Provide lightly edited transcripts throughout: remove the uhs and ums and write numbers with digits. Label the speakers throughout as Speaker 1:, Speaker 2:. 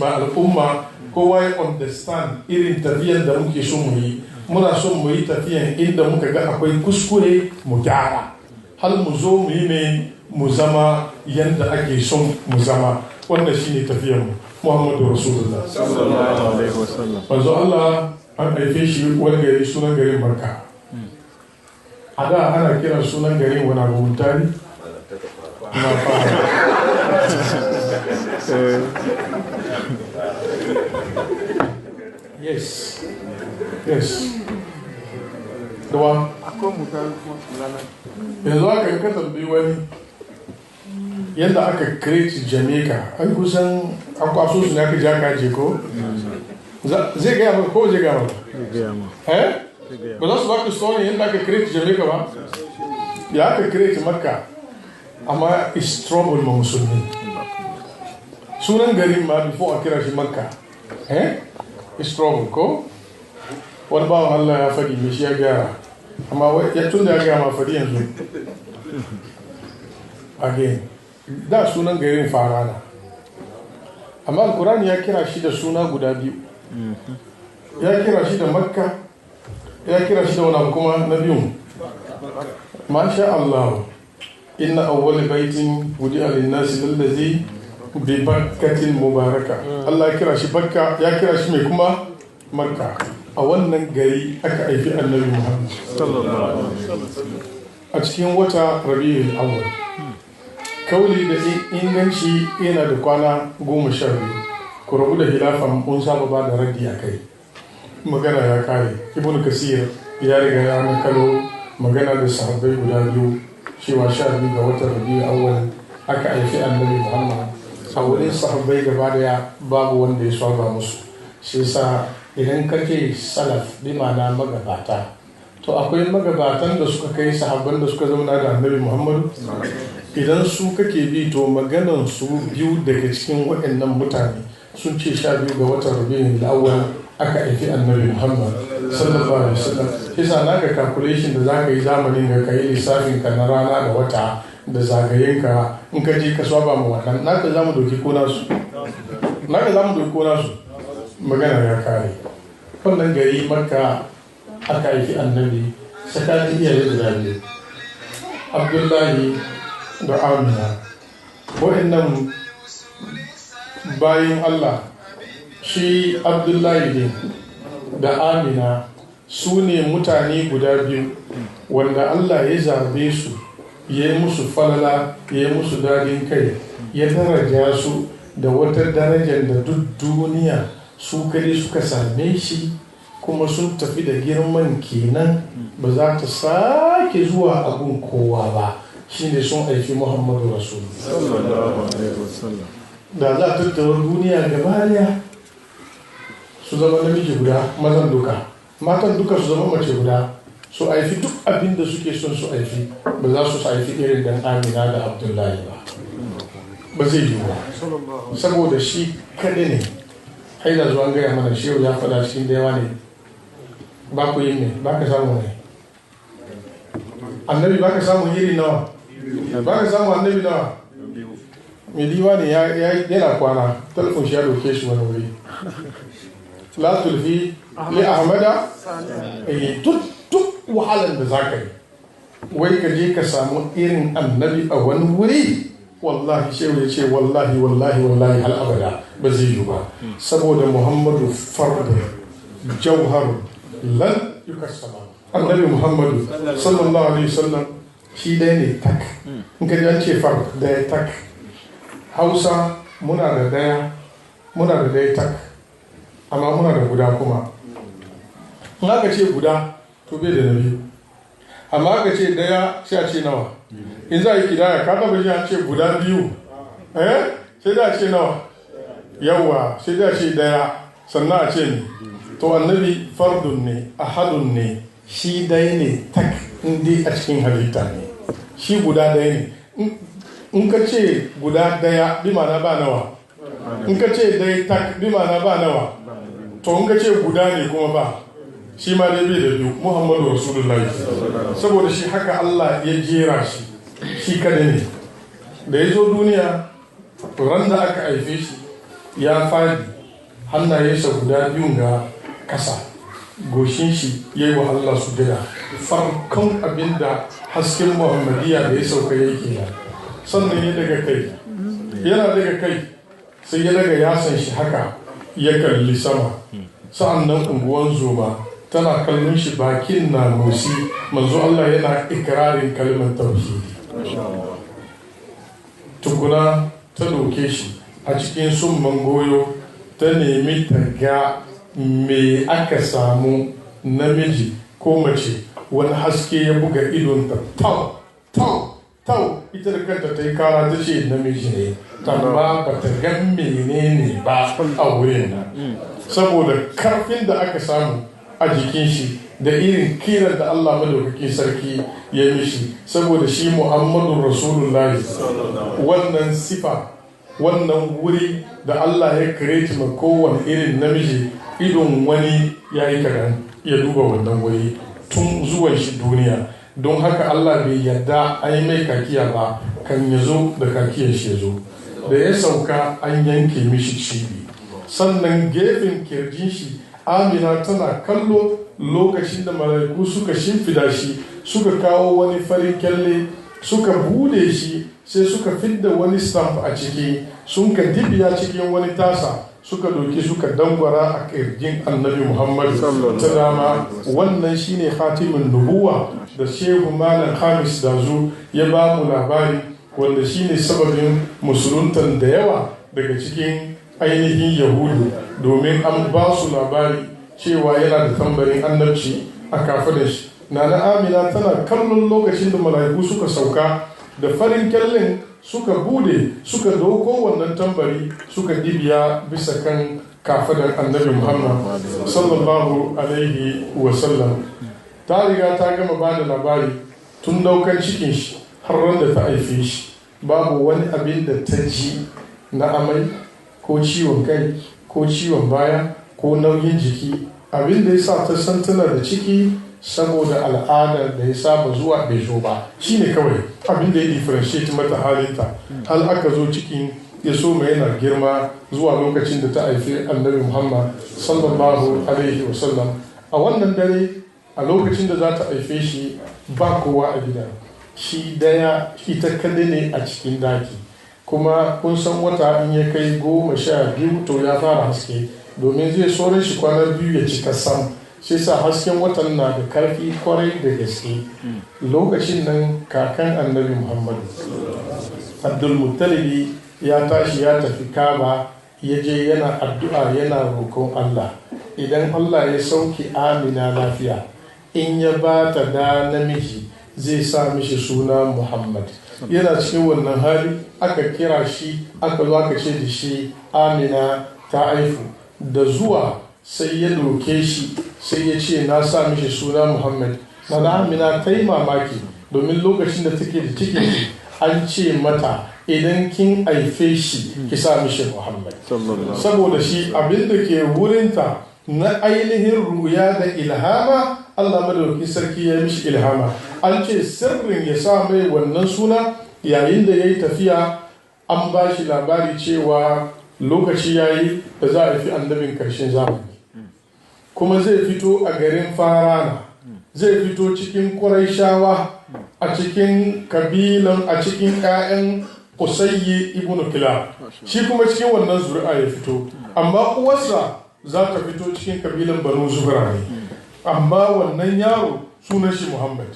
Speaker 1: ma al'umma kowa ya understand irin tafiyan da muke so mu yi. Muna so mu yi tafiyan inda muka ga akwai kuskure mu gyara har mu zo mu yi ne mu zama yadda ake son mu zama. Wannan shine tafiyan mu. Muhammadu Rasulullah sallallahu alaihi wasallam. Manzo Allah an haife shi wani gari sunan garin Makka. A da ana kiran sunan garin wani abu mutane na fara. Yes. Dawa
Speaker 2: akwai mutane kuma
Speaker 1: yanzu aka ka tambayi wani yadda aka create Jamaica an kusan an kwaso su ne aka ja kaje ko zai gaya maka ko zai gaya maka ba za su baka story yadda aka create Jamaica ba ya aka create Makka amma is trouble ma musulmi sunan garin ma before a kira shi Makka is trouble ko wani bawan Allah ya faɗi mai shi ya gyara amma ya tun da ya gaya ma faɗi yanzu again da sunan garin Farana amma alkurani ya kira shi da suna guda biyu ya kira shi da Makka ya kira shi da wani kuma na biyu masha Allah inna awwal baitin wudi'a lin-nasi lallazi bi bakkatin mubaraka Allah ya kira shi Bakka ya kira shi mai kuma Makka a wannan gari aka haifi Annabi Muhammad sallallahu alaihi wasallam a cikin wata Rabiul Awwal kauli da inganci yana da kwana 12 ku rabu da hilafan mun saba ba da raddi a kai magana ya kare Ibn Kasir ya riga ya nakalo magana da sahabbai guda biyu cewa 12 ga watan Rabiul Awwal aka haifi Annabi Muhammad a wurin sahabbai gaba daya babu wanda ya saba musu shi yasa idan kake salaf bi ma'ana magabata to akwai magabatan da suka kai sahabban da suka zauna da Annabi Muhammad idan su kake bi to maganan su biyu daga cikin waɗannan mutane sun ce 12 ga watan Rabiul Awwal aka haifi Annabi Muhammad sallallahu alaihi wasallam yasa naka calculation da zaka yi zamanin da kai lissafin ka na rana da wata da zagayenka in ka je ka saba mu wannan naka zamu doki ko nasu magana ya kare wannan gari Makka aka haifi Annabi tsakanin iyaye da biyu Abdullahi da Amina waɗannan bayan Allah shi Abdullahi ne da Amina su ne mutane guda biyu wanda Allah ya zabe su ya yi musu falala ya yi musu dadin kai ya daraja su da wata darajar da duk duniya su kare suka same shi kuma sun tafi da girman kenan ba za ta sake zuwa abun kowa ba shine sun aiki Muhammadu Rasul da za a tattara duniya gaba daya su zama namiji guda mazan duka matan duka su zama mace guda su haifi duk abin da suke son su haifi ba za su haifi irin dan Amina da Abdullahi ba zai yi ba saboda shi kaɗai ne haida zuwa gaya mana shi ya faɗa cikin da yawa ne ba ku yi ne ba ka samu ne annabi ba ka samu iri nawa ba ka samu annabi nawa mai diwa ne yana kwana telefon shi ya doke shi wani wuri la tulfi li ahmada duk wahalar da za ka yi wai ka je ka samu irin annabi a wani wuri wallahi shehu ya ce wallahi hal abada ba zai yi ba saboda Muhammadu farda jauhar lan yukassama annabi Muhammadu sallallahu alaihi wasallam shi dai ne tak in ka ji ce fard daya tak Hausa muna da daya tak amma muna da guda kuma in aka ce guda to bai da na biyu amma aka ce daya sai a ce nawa in za a yi kidaya ka taba ji an ce guda biyu sai da a ce nawa yawa sai da a ce daya sannan a ce ne to annabi fardun ne ahadun ne shi dai ne tak indi a cikin halitta ne shi guda daya ne in ka ce guda daya bi ma'ana ba nawa in ka ce dai tak bi ma'ana ba nawa to in ka ce guda ne kuma ba shi ma dai bai da biyu Muhammadu Rasulullahi saboda shi haka Allah ya jera shi kada ne da ya zo duniya ran da aka haife shi ya fadi hannayensa guda biyun ga kasa goshin shi ya yi wa Allah sujada farkon abinda hasken muhammadiya da ya sauka yake da sannan ya daga kai yana daga kai sai ya daga yasan shi haka ya kalli sama sa'an nan unguwan zoma tana kallon shi bakin na motsi manzo Allah yana ikirarin kalmar tauhidi tukuna ta doke shi a cikin summan goyo ta nemi ta ga me aka samu namiji ko mace wani haske ya buga idonta tau ita da kanta ta yi kara ta ce namiji ne amma ba ta ga menene ba a wurin nan saboda karfin da aka samu a jikin shi da irin kiran da Allah madaukakin sarki ya mishi saboda shi Muhammadu Rasulullahi wannan sifa wannan wuri da Allah ya kireti ma kowane irin namiji idon wani ya yi kadan ya duba wannan wuri tun zuwan shi duniya don haka Allah bai yarda an yi mai kakiya ba kan ya zo da kakiyar shi ya zo da ya sauka an yanke mishi cibi sannan gefen kirjin shi Amina tana kallo lokacin da mala'iku suka shimfida shi suka kawo wani farin kyalle suka bude shi sai suka fidda wani stamp a ciki sun ka dibiya cikin wani tasa suka doki suka dangwara a kirjin annabi Muhammad ta dama wannan shine khatimin nubuwa da shehu malam Hamis Dazu ya ba mu labari wanda shine sababin musuluntan da yawa daga cikin ainihin yahudu domin an ba su labari cewa yana da tambarin annabci a kafin shi nana Amina tana kallon lokacin da mala'iku suka sauka da farin kyallin suka bude suka doko wannan tambari suka dibiya bisa kan kafadar annabi Muhammad sallallahu alaihi wasallam ta riga ta gama ba da labari tun daukan cikin shi har da ta haife shi babu wani abin da ta ji na amai ko ciwon kai ko ciwon baya ko nauyin jiki abin da ya sa ta san tana da ciki saboda al'adar da ya saba zuwa bai zo ba shine kawai abin da ya differentiate mata halinta hal aka zo cikin ya so mai yana girma zuwa lokacin da ta haifi annabi Muhammad sallallahu alaihi wasallam a wannan dare a lokacin da za ta haife shi ba kowa a gida shi daya ita kadai ne a cikin daki kuma kun san wata in ya kai 12 to ya fara haske domin zai sauran shi kwana 2 ya cika sam sai sa hasken watan na da karfi kwarai da gaske lokacin nan kakan annabi Muhammadu Abdulmuttalibi ya tashi ya tafi Kaba ya je yana addu'a yana roƙon Allah idan Allah ya sauke Amina lafiya in ya ba ta da namiji zai sa mishi suna Muhammad yana cikin wannan hali aka kira shi aka zo aka ce da shi Amina ta haifu da zuwa sai ya doke shi sai ya ce na sa mishi suna Muhammad na Amina ta yi mamaki domin lokacin da take da cikin an ce mata idan kin haife shi ki sa mishi Muhammad saboda shi abinda ke wurinta na ainihin ruya da ilhama Allah madaukakin sarki ya mishi ilhama an ce sirrin ya sa mai wannan suna yayin da ya yi tafiya an ba shi labari cewa lokaci ya yi da za a fi annabin karshen zamani kuma zai fito a garin Farana zai fito cikin Qurayshawa a cikin kabilan a cikin 'ya'yan Qusayyi ibn Kilab shi kuma cikin wannan zuri'a ya fito amma uwarsa za ta fito cikin kabilan Banu Zuhra ne amma wannan yaro sunan shi Muhammad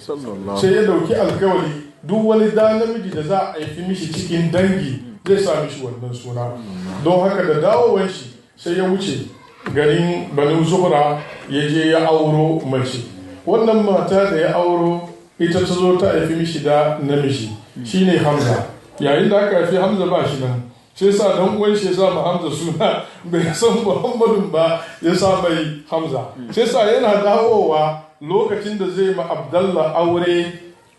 Speaker 1: sai ya dauki alkawari duk wani da namiji da za a haifi mishi cikin dangi zai sa mishi wannan suna don haka da dawowar shi sai ya wuce garin Banu Zuhra ya je ya auro mace wannan mata da ya auro ita ta zo ta haifi mishi da namiji shine Hamza yayin da aka haifi Hamza ba shi nan sai sa dan uwan shi ya sa Hamza suna bai san Muhammadun ba ya sa mai Hamza sai sa yana dawowa lokacin da zai ma Abdallah aure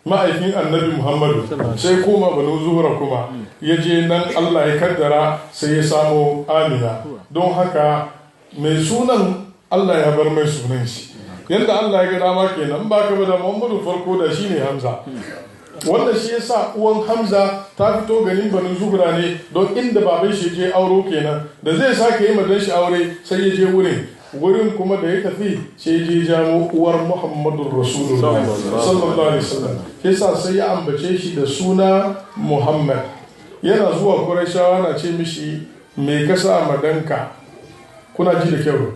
Speaker 1: ma'aikin annabi Muhammadu sai koma Banu Zuhra kuma ya je nan Allah ya kaddara sai ya samo Amina don haka mai sunan Allah ya bar mai sunan shi yadda Allah ya ga dama kenan ba ka da Muhammadu farko da shine Hamza wannan shi yasa uwan Hamza ta fito ganin Banu Zuhra ne don inda baban shi je auro kenan da zai sake yi madan shi aure sai ya je wurin kuma da ya tafi sai je jamo uwar Muhammadur Rasulullah sallallahu alaihi wasallam yasa sai ya ambace shi da suna Muhammad. Yana zuwa Qurayshawa na ce mishi me kasa madanka, kuna ji da kyau,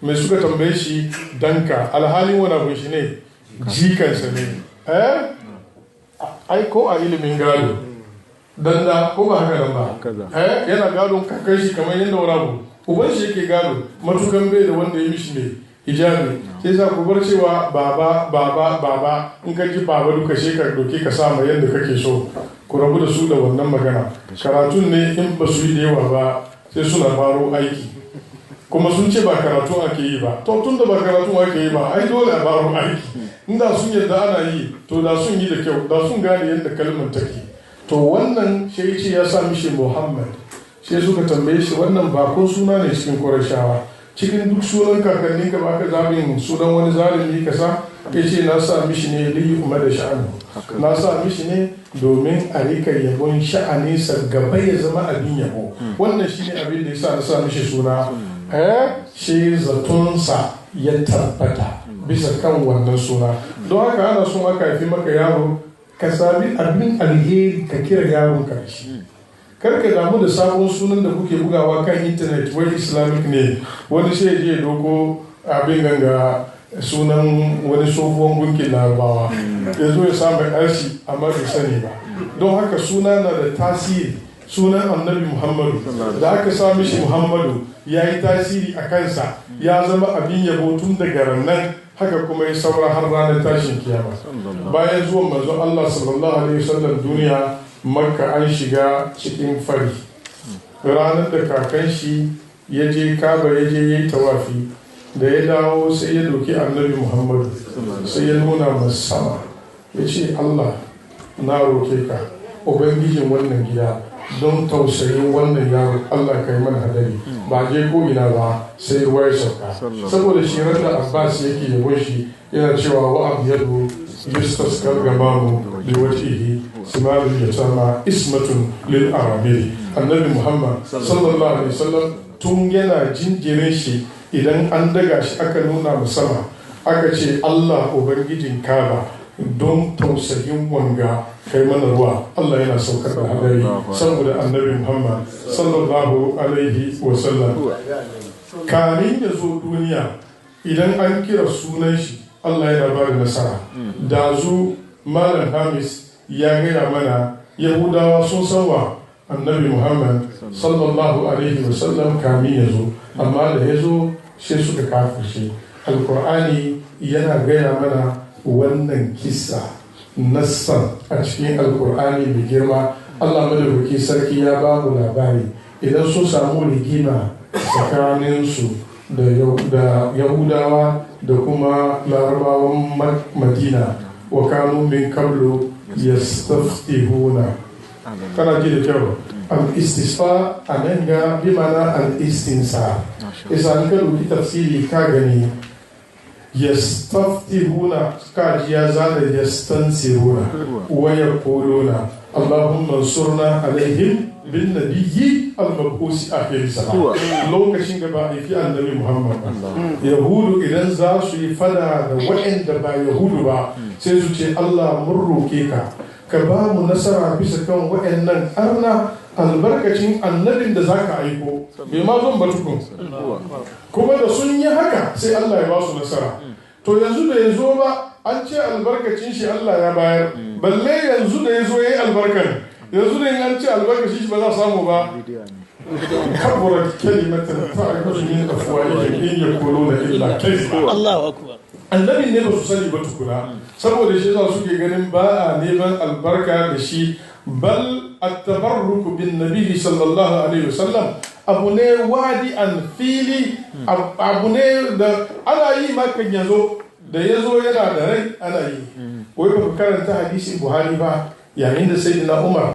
Speaker 1: me suka tambaye shi danka, alhalin wani abin shi ne jikansa ne. Ai ko a ilimin gado danda ko ba haka nan ba, yana gadon kakan shi kamar yadda wani abu uban shi yake gado matukan bai da wanda ya mishi ne hijabi. sai sa ku bar cewa baba in ka ji baba duka shi ka doke ka sa mai yadda kake so, ku rabu da su da wannan magana. Karatun ne in ba su yi da yawa ba sai suna faro aiki, kuma sun ce ba karatu ake yi ba, to tun da ba karatu ake yi ba ai dole a faro aiki. inda sun yadda ana yi to da sun yi da kyau, da sun gane yadda kalmar take. To wannan shi ce ya sa mishi Muhammad. Sai suka tambaye shi wannan bakon suna ne cikin Qurayshawa, cikin duk sunan kakanni ka baka zabin sunan wani zalimi ka sa? Ya ce na sa mishi ne liyi kuma da sha'ani, na sa mishi ne domin a rika yabon sha'ani sa gaba ya zama abin yabo. Wannan shi ne abin da ya sa na sa mishi suna. Shi zatonsa ya tabbata bisa kan wannan suna. Don haka ana son aka haifi maka yaro ka sami abin alheri ka kira yaron ka shi. Karka damu da sabon sunan da kuke bugawa kan intanet wai islamic ne, wani sai je doko abin ganga sunan wani tsohuwan gunkin larabawa ya zo ya samu arshi amma bai sani ba. Don haka suna na da tasiri. Sunan annabi Muhammadu da aka sa mishi Muhammadu ya yi tasiri a kansa, ya zama abin yabo tun daga rannan, haka kuma ya saura har ranar tashin kiyama. Bayan zuwan manzon Allah sallallahu alaihi wasallam duniya, Makka an shiga cikin fari. Ranar da kakan shi ya je Kaba ya je yayi tawafi, da ya dawo sai ya doki annabi Muhammadu sai ya nuna masa sama ya ce Allah na roke ka ubangijin wannan gida don tausayin wannan yaro Allah kai mana hadari ba je ko ina ba sai ruwa ya sauka. Saboda shi da Abbas yake yabon shi yana cewa wa abyadu yustaskal gamamu bi wajhihi simalul yatama ismatun lil arabi. Annabi Muhammad sallallahu alaihi wasallam tun yana jinjirin shi idan an daga shi aka nuna sama aka ce Allah ubangijin Kaaba don tausayin wanga kai mana ruwa, Allah yana saukar da hadari saboda annabi Muhammad sallallahu alaihi wasallam. Kamin ya zo duniya idan an kira sunan shi Allah yana ba da nasara. Da zu Malam Hamis ya gaya mana Yahudawa sun sanwa annabi Muhammad sallallahu alaihi wasallam kamin ya zo, amma da ya zo sai suka kafirce. Alkur'ani yana gaya mana wannan kisa nassan a cikin alkur'ani mai girma. Allah madaukakin sarki ya ba mu labari idan sun samu rigima tsakaninsu da yahudawa da kuma larabawan madina, wa kanu min qablu yastaftihuna. kana ji da kyau, al-istisfa a nan ga bi mana al-istinsa. Isa ka duki tafsiri ka gani yastaftihuna kaji ya zana yastansiruna wa yaquluna Allahumma ansurna alaihim bin nabiyyi al-mab'us akhir zaman. Lokacin gaba a fi annabi Muhammad, yahudu idan za su yi fada da waɗanda ba yahudu ba sai su ce Allah mun roke ka ka ba mu nasara bisa kan waɗannan arna albarkacin annabin da za ka aiko. Bai ma zon ba tukun, kuma da sun yi haka sai Allah ya ba su nasara. To yanzu da ya zo ba an ce albarkacin shi Allah ya bayar, balle yanzu da ya zo ya yi albarkar, yanzu da an ce albarkacin shi ba za samu ba. Kaburat kalimatan ta'khudhu min afwahihim in yaquluna illa kadhiba. Allahu akbar. Annabin ne ba su sani ba tukuna, saboda shi za su ke ganin ba a neman albarka da shi. Bal at-tabarruku bin nabi sallallahu alaihi wasallam abu ne wadi an fili, abu ne da ana yi makan yazo da yazo yana da rai ana yi. Wai ba karanta hadisi Buhari ba yayin da sayyidina Umar